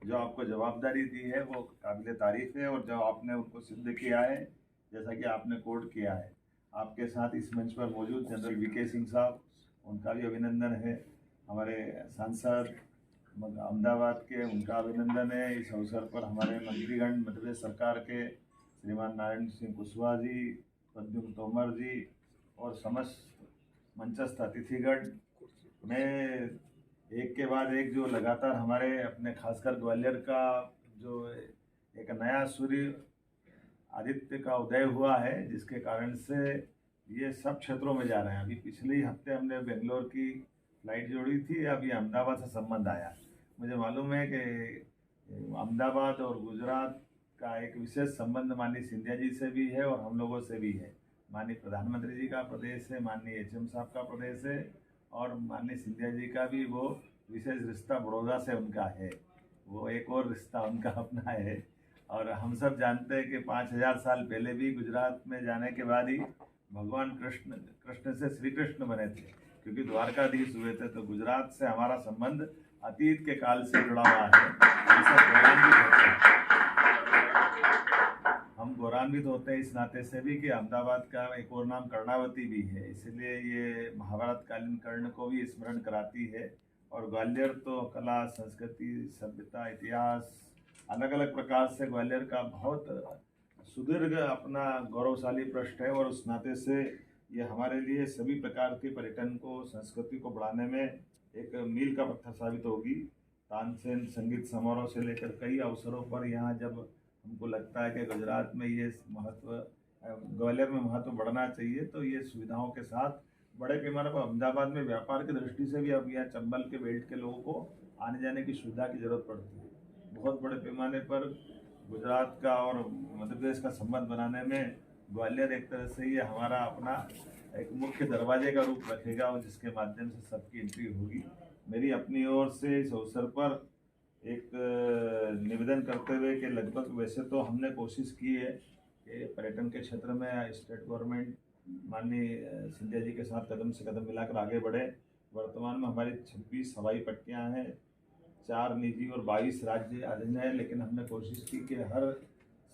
जो आपको जवाबदारी दी है वो काबिल तारीफ है, और जो आपने उनको सिद्ध किया है, जैसा कि आपने कोर्ट किया है। आपके साथ इस मंच पर मौजूद जनरल वीके सिंह साहब, उनका भी अभिनंदन है। हमारे सांसद अहमदाबाद के, उनका अभिनंदन है। इस अवसर पर हमारे मंत्रीगण मध्य प्रदेश सरकार के श्रीमान नारायण सिंह कुशवाहा जी, प्रद्युम्न तोमर जी और समस्त मंचस्थ अतिथिगण, मैं एक के बाद एक जो लगातार हमारे अपने खासकर ग्वालियर का जो एक नया सूर्य आदित्य का उदय हुआ है, जिसके कारण से ये सब क्षेत्रों में जा रहे हैं। अभी पिछले ही हफ्ते हमने बेंगलोर की फ्लाइट जोड़ी थी, अभी अहमदाबाद से संबंध आया। मुझे मालूम है कि अहमदाबाद और गुजरात का एक विशेष संबंध माननीय सिंधिया जी से भी है और हम लोगों से भी है। माननीय प्रधानमंत्री जी का प्रदेश है, माननीय एचएम साहब का प्रदेश है, और माननीय सिंधिया जी का भी वो विशेष रिश्ता बड़ौदा से उनका है। वो एक और रिश्ता उनका अपना है। और हम सब जानते हैं कि 5000 साल पहले भी गुजरात में जाने के बाद ही भगवान कृष्ण कृष्ण से श्री कृष्ण बने थे, क्योंकि द्वारकाधीश हुए थे। तो गुजरात से हमारा संबंध अतीत के काल से जुड़ा हुआ है। हम गौरवान्वित होते हैं इस नाते से भी कि अहमदाबाद का एक और नाम कर्णावती भी है, इसलिए ये महाभारत कालीन कर्ण को भी स्मरण कराती है। और ग्वालियर तो कला, संस्कृति, सभ्यता, इतिहास, अलग अलग प्रकार से ग्वालियर का बहुत सुदीर्घ अपना गौरवशाली पृष्ठ है, और उस नाते से ये हमारे लिए सभी प्रकार के पर्यटन को, संस्कृति को बढ़ाने में एक मील का पत्थर साबित होगी। तानसेन संगीत समारोह से लेकर कई अवसरों पर यहाँ जब हमको लगता है कि गुजरात में ये महत्व, ग्वालियर में महत्व बढ़ना चाहिए, तो ये सुविधाओं के साथ बड़े पैमाने पर अहमदाबाद में व्यापार की दृष्टि से भी अब यहाँ चंबल के बेल्ट के लोगों को आने जाने की सुविधा की जरूरत पड़ती है। बहुत बड़े पैमाने पर गुजरात का और मध्य प्रदेश का संबंध बनाने में ग्वालियर एक तरह से ये हमारा अपना एक मुख्य दरवाजे का रूप रखेगा, और जिसके माध्यम से सबकी एंट्री होगी। मेरी अपनी ओर से इस अवसर पर एक निवेदन करते हुए कि लगभग वैसे तो हमने कोशिश की है कि पर्यटन के क्षेत्र में स्टेट गवर्नमेंट माननीय सिंधिया जी के साथ कदम से कदम मिलाकर आगे बढ़े। वर्तमान में हमारी 26 हवाई पट्टियाँ हैं, 4 निजी और 22 राज्य अधीन है, लेकिन हमने कोशिश की कि हर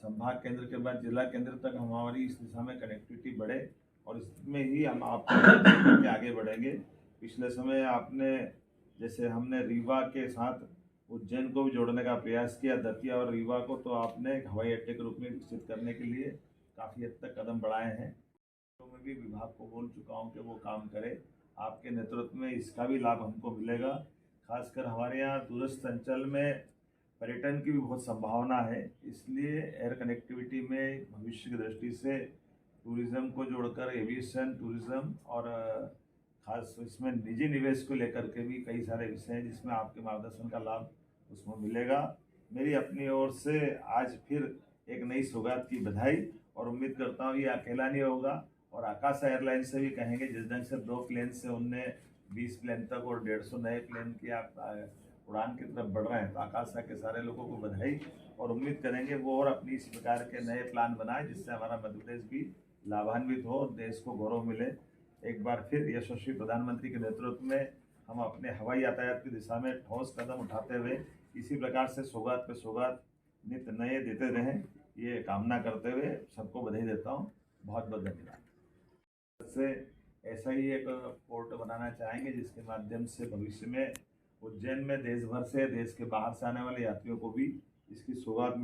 संभाग केंद्र के बाद जिला केंद्र तक हमारी इस दिशा में कनेक्टिविटी बढ़े, और इसमें ही हम आपके आगे बढ़ेंगे। पिछले समय आपने, जैसे हमने रीवा के साथ उज्जैन को भी जोड़ने का प्रयास किया, दतिया और रीवा को, तो आपने एक हवाई अड्डे के रूप में विकसित करने के लिए काफ़ी हद तक कदम बढ़ाए हैं। तो मैं भी विभाग को बोल चुका हूं कि वो काम करे। आपके नेतृत्व में इसका भी लाभ हमको मिलेगा। खासकर हमारे यहाँ दूरस्थ अंचल में पर्यटन की भी बहुत संभावना है, इसलिए एयर कनेक्टिविटी में भविष्य की दृष्टि से टूरिज़्म को जोड़कर एविएशन टूरिज़्म और खास इसमें निजी निवेश को लेकर के भी कई सारे विषय हैं, जिसमें आपके मार्गदर्शन का लाभ उसमें मिलेगा। मेरी अपनी ओर से आज फिर एक नई सौगात की बधाई, और उम्मीद करता हूँ ये अकेला नहीं होगा। और आकाश एयरलाइंस से भी कहेंगे, जिस ढंग से 2 प्लेन से उनने 20 प्लेन तक और 150 नए प्लेन की आप उड़ान की तरफ बढ़ रहे हैं, तो आकाशा के सारे लोगों को बधाई, और उम्मीद करेंगे वो और अपनी इस प्रकार के नए प्लान बनाए, जिससे हमारा मध्य प्रदेश भी लाभान्वित हो और देश को गौरव मिले। एक बार फिर यशस्वी प्रधानमंत्री के नेतृत्व में हम अपने हवाई यातायात की दिशा में ठोस कदम उठाते हुए इसी प्रकार से सौगात पे सौगात नित्य नए देते रहें, ये कामना करते हुए सबको बधाई देता हूँ। बहुत बहुत धन्यवाद। से ऐसा ही एक पोर्ट बनाना चाहेंगे, जिसके माध्यम से भविष्य में उज्जैन में देश भर से, देश के बाहर से आने वाले यात्रियों को भी इसकी सौगात मिले।